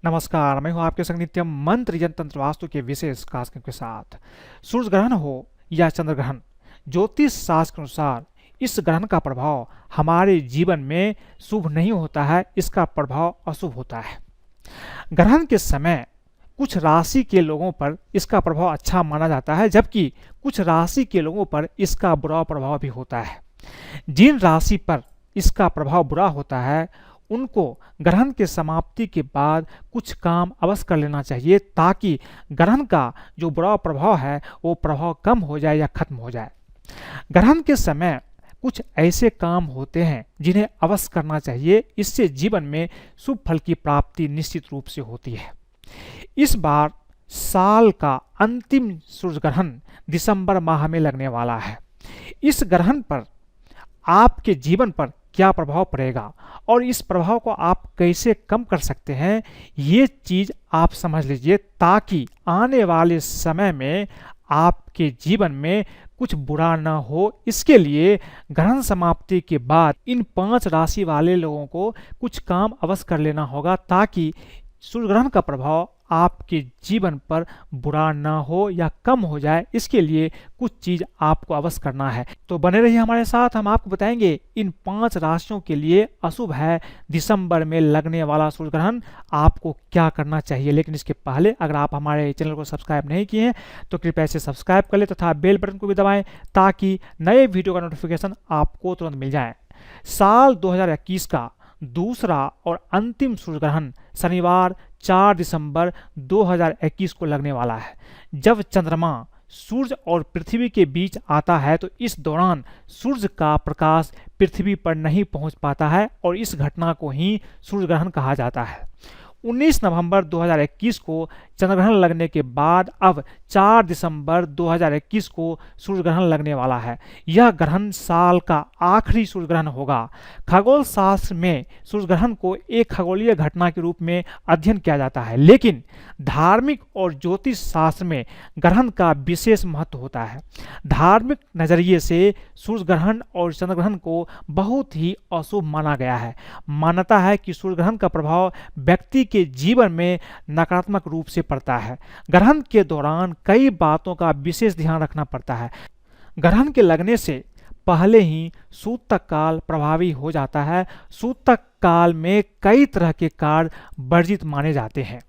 नमस्कार, मैं हूं आपके संग नित्यम मंत्र यंत्र तंत्र वास्तु के विशेष कार्यक्रम के साथ। सूर्य ग्रहण हो या चंद्र ग्रहण, ज्योतिष शास्त्र के अनुसार इस ग्रहण का प्रभाव हमारे जीवन में शुभ नहीं होता है, इसका प्रभाव अशुभ होता है। ग्रहण के समय कुछ राशि के लोगों पर इसका प्रभाव अच्छा माना जाता है, जबकि कुछ राशि के लोगों पर इसका बुरा प्रभाव भी होता है। जिन राशि पर इसका प्रभाव बुरा होता है उनको ग्रहण के समाप्ति के बाद कुछ काम अवश्य कर लेना चाहिए, ताकि ग्रहण का जो बुरा प्रभाव है वो प्रभाव कम हो जाए या खत्म हो जाए। ग्रहण के समय कुछ ऐसे काम होते हैं जिन्हें अवश्य करना चाहिए, इससे जीवन में शुभ फल की प्राप्ति निश्चित रूप से होती है। इस बार साल का अंतिम सूर्य ग्रहण दिसंबर माह में लगने वाला है। इस ग्रहण पर आपके जीवन पर क्या प्रभाव पड़ेगा और इस प्रभाव को आप कैसे कम कर सकते हैं, ये चीज आप समझ लीजिए, ताकि आने वाले समय में आपके जीवन में कुछ बुरा ना हो। इसके लिए ग्रहण समाप्ति के बाद इन 5 राशि वाले लोगों को कुछ काम अवश्य कर लेना होगा, ताकि सूर्य ग्रहण का प्रभाव आपके जीवन पर बुरा ना हो या कम हो जाए। इसके लिए कुछ चीज आपको अवश्य करना है, तो बने रहिए हमारे साथ। हम आपको बताएंगे इन 5 राशियों के लिए अशुभ है दिसंबर में लगने वाला सूर्य ग्रहण, आपको क्या करना चाहिए। लेकिन इसके पहले अगर आप हमारे चैनल को सब्सक्राइब नहीं किए हैं तो कृपया इसे सब्सक्राइब कर ले तथा बेल बटन को भी दबाएं, ताकि नए वीडियो का नोटिफिकेशन आपको तुरंत मिल जाए। साल 2021 का दूसरा और अंतिम सूर्य ग्रहण शनिवार 4 दिसंबर 2021 को लगने वाला है। जब चंद्रमा सूर्य और पृथ्वी के बीच आता है तो इस दौरान सूर्य का प्रकाश पृथ्वी पर नहीं पहुंच पाता है और इस घटना को ही सूर्य ग्रहण कहा जाता है। 19 नवंबर 2021 को चंद्रग्रहण लगने के बाद अब 4 दिसंबर 2021 को सूर्य ग्रहण लगने वाला है। यह ग्रहण साल का आखिरी सूर्य ग्रहण होगा। खगोल शास्त्र में सूर्य ग्रहण को एक खगोलीय घटना के रूप में अध्ययन किया जाता है, लेकिन धार्मिक और ज्योतिष शास्त्र में ग्रहण का विशेष महत्व होता है। धार्मिक नजरिए से सूर्य ग्रहण और चंद्र ग्रहण को बहुत ही अशुभ माना गया है। मान्यता है कि सूर्य ग्रहण का प्रभाव व्यक्ति के जीवन में नकारात्मक रूप से पड़ता है। ग्रहण के दौरान कई बातों का विशेष ध्यान रखना पड़ता है। ग्रहण के लगने से पहले ही सूतक काल प्रभावी हो जाता है। सूतक काल में कई तरह के कार्य वर्जित माने जाते हैं।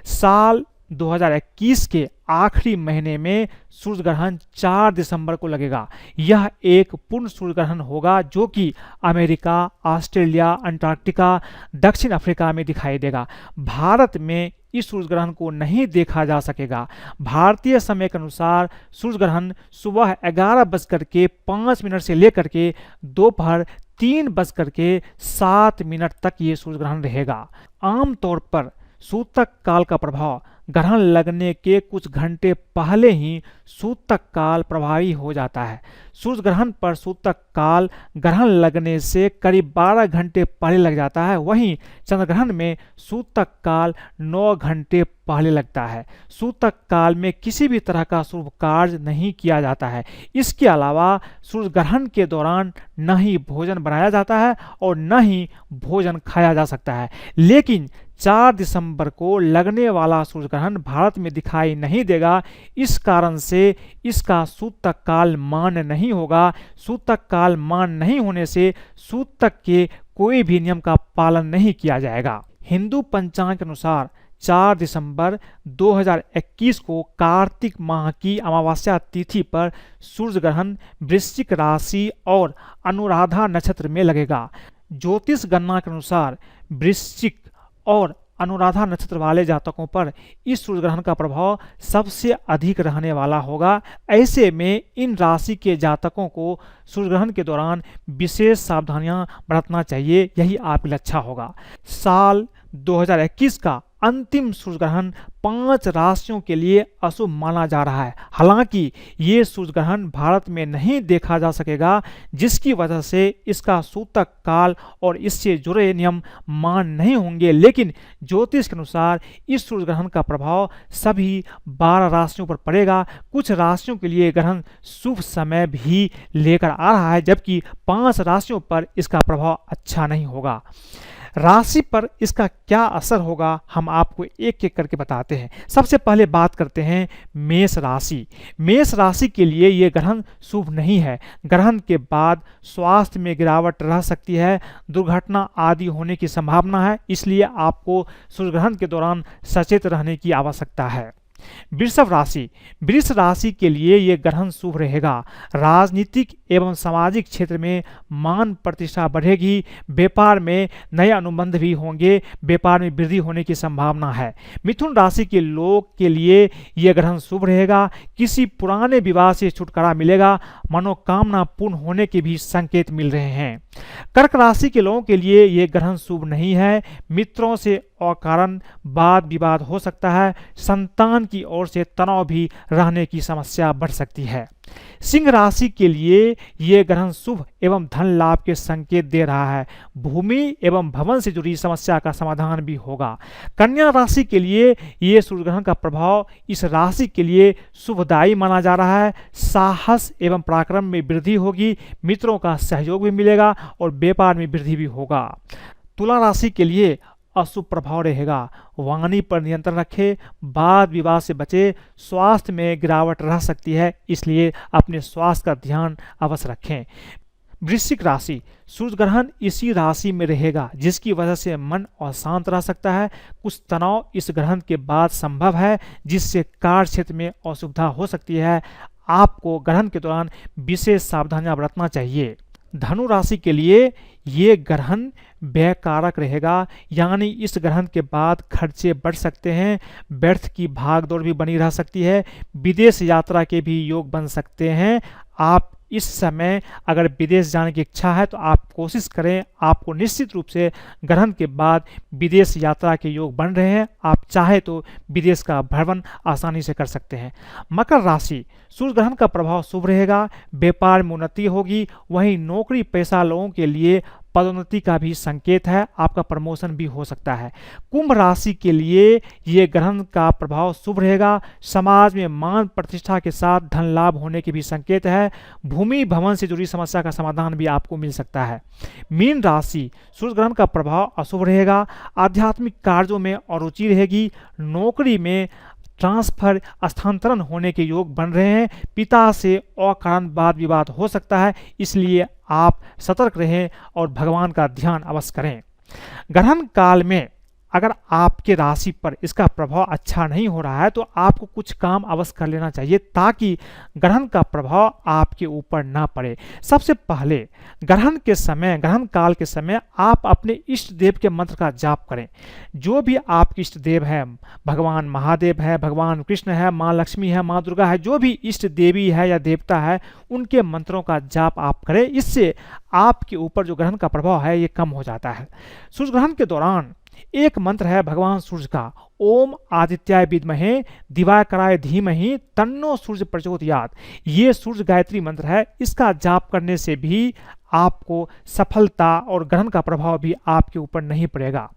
साल 2021 के आखिरी महीने में सूर्य ग्रहण 4 दिसंबर को लगेगा। यह एक पूर्ण सूर्य ग्रहण होगा जो कि अमेरिका, ऑस्ट्रेलिया, अंटार्कटिका, दक्षिण अफ्रीका में दिखाई देगा। भारत में इस सूर्य ग्रहण को नहीं देखा जा सकेगा। भारतीय समय के अनुसार सूर्य ग्रहण सुबह 11:05 से लेकर के दोपहर 3:07 तक ये सूर्य ग्रहण रहेगा। आमतौर पर सूतक काल का प्रभाव ग्रहण लगने के कुछ घंटे पहले ही सूतक काल प्रभावी हो जाता है। सूर्य ग्रहण पर सूतक काल ग्रहण लगने से करीब 12 घंटे पहले लग जाता है। वहीं चंद्र ग्रहण में सूतक काल 9 घंटे पहले लगता है। सूतक काल में किसी भी तरह का शुभ कार्य नहीं किया जाता है। इसके अलावा सूर्य ग्रहण के दौरान न ही भोजन बनाया जाता है और न ही भोजन खाया जा सकता है। लेकिन 4 दिसंबर को लगने वाला सूर्य ग्रहण भारत में दिखाई नहीं देगा। इस कारण से इसका सूतक काल मान्य नहीं होगा। सूतक काल मान्य नहीं होने से सूतक के कोई भी नियम का पालन नहीं किया जाएगा। हिंदू पंचांग के अनुसार 4 दिसंबर 2021 को कार्तिक माह की अमावस्या तिथि पर सूर्य ग्रहण वृश्चिक राशि और अनुराधा नक्षत्र में लगेगा। ज्योतिष गणना के अनुसार वृश्चिक और अनुराधा नक्षत्र वाले जातकों पर इस सूर्य ग्रहण का प्रभाव सबसे अधिक रहने वाला होगा। ऐसे में इन राशि के जातकों को सूर्य ग्रहण के दौरान विशेष सावधानियां बरतना चाहिए, यही आपके लिए अच्छा होगा। साल 2021 का अंतिम सूर्य ग्रहण 5 राशियों के लिए अशुभ माना जा रहा है। हालांकि ये सूर्य ग्रहण भारत में नहीं देखा जा सकेगा, जिसकी वजह से इसका सूतक काल और इससे जुड़े नियम मान नहीं होंगे। लेकिन ज्योतिष के अनुसार इस सूर्य ग्रहण का प्रभाव सभी 12 राशियों पर पड़ेगा। कुछ राशियों के लिए ग्रहण शुभ समय भी लेकर आ रहा है, जबकि 5 राशियों पर इसका प्रभाव अच्छा नहीं होगा। राशि पर इसका क्या असर होगा हम आपको एक एक करके बताते हैं। सबसे पहले बात करते हैं मेष राशि। मेष राशि के लिए ये ग्रहण शुभ नहीं है। ग्रहण के बाद स्वास्थ्य में गिरावट रह सकती है, दुर्घटना आदि होने की संभावना है, इसलिए आपको सूर्य ग्रहण के दौरान सचेत रहने की आवश्यकता है। वृषभ राशि। वृष राशि के लिए यह ग्रहण शुभ रहेगा। राजनीतिक एवं सामाजिक क्षेत्र में मान प्रतिष्ठा बढ़ेगी। व्यापार में नए अनुबंध भी होंगे, व्यापार में वृद्धि होने की संभावना है। मिथुन राशि के लोग के लिए यह ग्रहण शुभ रहेगा। किसी पुराने विवाद से छुटकारा मिलेगा, मनोकामना पूर्ण होने के भी संकेत मिल रहे हैं। कर्क राशि के लोगों के लिए यह ग्रहण शुभ नहीं है। मित्रों से अकारण वाद विवाद हो सकता है। संतान की ओर से तनाव भी रहने की समस्या बढ़ सकती है। सिंह राशि के लिए यह ग्रहण शुभ एवं धन लाभ के संकेत दे रहा है। भूमि एवं भवन से जुड़ी समस्या का समाधान भी होगा। कन्या राशि के लिए यह सूर्य ग्रहण का प्रभाव इस राशि के लिए शुभदायी माना जा रहा है। साहस एवं पराक्रम में वृद्धि होगी, मित्रों का सहयोग भी मिलेगा और व्यापार में वृद्धि भी होगा। तुला राशि के लिए अशुभ प्रभाव रहेगा। वाणी पर नियंत्रण रखें, वाद विवाद से बचे, स्वास्थ्य में गिरावट रह सकती है, इसलिए अपने स्वास्थ्य का ध्यान अवश्य रखें। वृश्चिक राशि। सूर्य ग्रहण इसी राशि में रहेगा, जिसकी वजह से मन अशांत रह सकता है। कुछ तनाव इस ग्रहण के बाद संभव है, जिससे कार्य क्षेत्र में असुविधा हो सकती है। आपको ग्रहण के दौरान विशेष सावधानियां बरतना चाहिए। धनु राशि के लिए ये ग्रहण व्यय कारक रहेगा, यानी इस ग्रहण के बाद खर्चे बढ़ सकते हैं। व्यर्थ की भागदौड़ भी बनी रह सकती है। विदेश यात्रा के भी योग बन सकते हैं। आप इस समय अगर विदेश जाने की इच्छा है तो आप कोशिश करें। आपको निश्चित रूप से ग्रहण के बाद विदेश यात्रा के योग बन रहे हैं। आप चाहे तो विदेश का भ्रमण आसानी से कर सकते हैं। मकर राशि। सूर्य ग्रहण का प्रभाव शुभ रहेगा, व्यापार में उन्नति होगी। वहीं नौकरी पेशा लोगों के लिए पदोन्नति का भी संकेत है, आपका प्रमोशन भी हो सकता है। कुंभ राशि के लिए ये ग्रहण का प्रभाव शुभ रहेगा। समाज में मान प्रतिष्ठा के साथ धन लाभ होने के भी संकेत है। भूमि भवन से जुड़ी समस्या का समाधान भी आपको मिल सकता है। मीन राशि। सूर्य ग्रहण का प्रभाव अशुभ रहेगा। आध्यात्मिक कार्यों में अरुचि रहेगी। नौकरी में ट्रांसफर स्थानांतरण होने के योग बन रहे हैं। पिता से अकारण वाद विवाद हो सकता है, इसलिए आप सतर्क रहें और भगवान का ध्यान अवश्य करें। ग्रहण काल में अगर आपके राशि पर इसका प्रभाव अच्छा नहीं हो रहा है तो आपको कुछ काम अवश्य कर लेना चाहिए, ताकि ग्रहण का प्रभाव आपके ऊपर ना पड़े। सबसे पहले ग्रहण काल के समय आप अपने इष्ट देव के मंत्र का जाप करें। जो भी आपके इष्ट देव है, भगवान महादेव है, भगवान कृष्ण है, माँ लक्ष्मी है, माँ दुर्गा है, जो भी इष्ट देवी है या देवता है, उनके मंत्रों का जाप आप करें। इससे आपके ऊपर जो ग्रहण का प्रभाव है ये कम हो जाता है। सूर्य ग्रहण के दौरान एक मंत्र है भगवान सूर्य का, ओम आदित्याय विद्महे दिवाकराय धीमहि तन्नो सूर्य प्रचोदयात्। ये सूर्य गायत्री मंत्र है। इसका जाप करने से भी आपको सफलता और ग्रहण का प्रभाव भी आपके ऊपर नहीं पड़ेगा।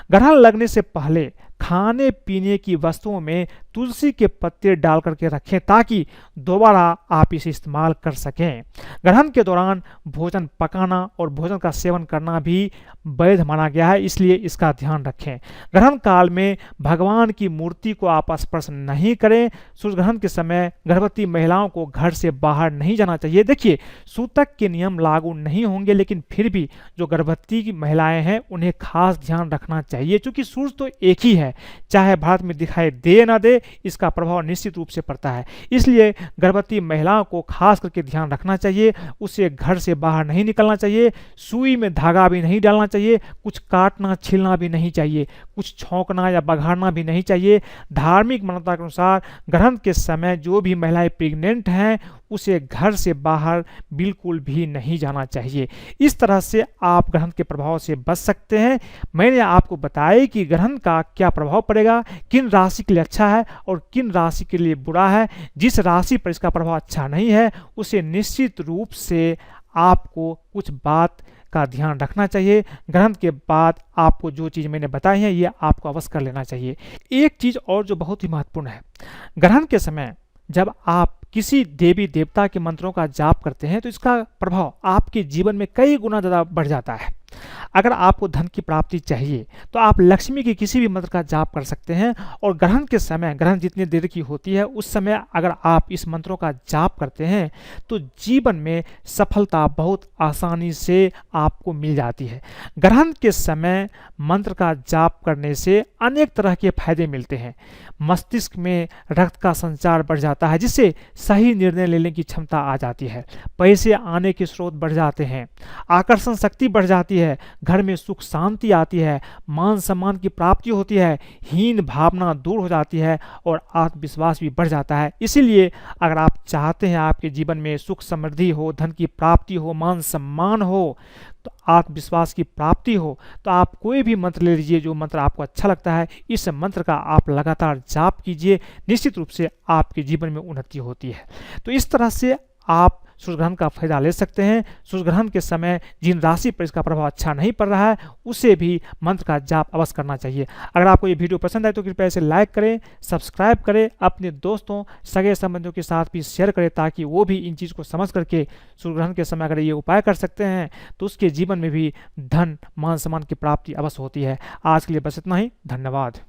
ग्रहण लगने से पहले खाने पीने की वस्तुओं में तुलसी के पत्ते डाल करके रखें, ताकि दोबारा आप इसे इस्तेमाल कर सकें। ग्रहण के दौरान भोजन पकाना और भोजन का सेवन करना भी वैध माना गया है, इसलिए इसका ध्यान रखें। ग्रहण काल में भगवान की मूर्ति को आप स्पर्श नहीं करें। सूर्य ग्रहण के समय गर्भवती महिलाओं को घर से बाहर नहीं जाना चाहिए। देखिए, सूतक के नियम लागू नहीं होंगे, लेकिन फिर भी जो गर्भवती की महिलाएं हैं उन्हें खास ध्यान रखना चाहिए, क्योंकि सूर्य तो एक ही है। चाहे भारत में दिखाई दे ना दे, इसका प्रभाव निश्चित रूप से पड़ता है। इसलिए गर्भवती महिलाओं को खास करके ध्यान रखना चाहिए। उसे घर से बाहर नहीं निकलना चाहिए। सुई में धागा भी नहीं डालना चाहिए। कुछ काटना छीलना भी नहीं चाहिए। कुछ छौंकना या बघाड़ना भी नहीं चाहिए। धार्मिक मान्यता के अनुसार ग्रहण के समय जो भी महिलाएं प्रेग्नेंट हैं उसे घर से बाहर बिल्कुल भी नहीं जाना चाहिए। इस तरह से आप ग्रहण के प्रभाव से बच सकते हैं। मैंने आपको बताया कि ग्रहण का क्या प्रभाव पड़ेगा, किन राशि के लिए अच्छा है और किन राशि के लिए बुरा है। जिस राशि पर इसका प्रभाव अच्छा नहीं है उसे निश्चित रूप से आपको कुछ बात का ध्यान रखना चाहिए। ग्रहण के बाद आपको जो चीज़ मैंने बताई है ये आपको अवश्य कर लेना चाहिए। एक चीज़ और जो बहुत ही महत्वपूर्ण है, ग्रहण के समय जब आप किसी देवी देवता के मंत्रों का जाप करते हैं तो इसका प्रभाव आपके जीवन में कई गुना ज़्यादा बढ़ जाता है। अगर आपको धन की प्राप्ति चाहिए तो आप लक्ष्मी के किसी भी मंत्र का जाप कर सकते हैं, और ग्रहण के समय, ग्रहण जितनी देर की होती है उस समय अगर आप इस मंत्रों का जाप करते हैं तो जीवन में सफलता बहुत आसानी से आपको मिल जाती है। ग्रहण के समय मंत्र का जाप करने से अनेक तरह के फायदे मिलते हैं। मस्तिष्क में रक्त का संचार बढ़ जाता है, जिससे सही निर्णय लेने की क्षमता आ जाती है। पैसे आने के स्रोत बढ़ जाते हैं, आकर्षण शक्ति बढ़ जाती है, घर में सुख शांति आती है, मान सम्मान की प्राप्ति होती है, हीन भावना दूर हो जाती है और आत्मविश्वास भी बढ़ जाता है। इसीलिए अगर आप चाहते हैं आपके जीवन में सुख समृद्धि हो, धन की प्राप्ति हो, मान सम्मान हो, तो आत्मविश्वास की प्राप्ति हो, तो आप कोई भी मंत्र ले लीजिए, जो मंत्र आपको अच्छा लगता है, इस मंत्र का आप लगातार जाप कीजिए, निश्चित रूप से आपके जीवन में उन्नति होती है। तो इस तरह से आप सूर्य ग्रहण का फायदा ले सकते हैं। सूर्य ग्रहण के समय जिन राशि पर इसका प्रभाव अच्छा नहीं पड़ रहा है उसे भी मंत्र का जाप अवश्य करना चाहिए। अगर आपको ये वीडियो पसंद आए तो कृपया इसे लाइक करें, सब्सक्राइब करें, अपने दोस्तों सगे संबंधियों के साथ भी शेयर करें, ताकि वो भी इन चीज़ को समझ करके सूर्य ग्रहण के समय अगर ये उपाय कर सकते हैं तो उसके जीवन में भी धन मान सम्मान की प्राप्ति अवश्य होती है। आज के लिए बस इतना ही, धन्यवाद।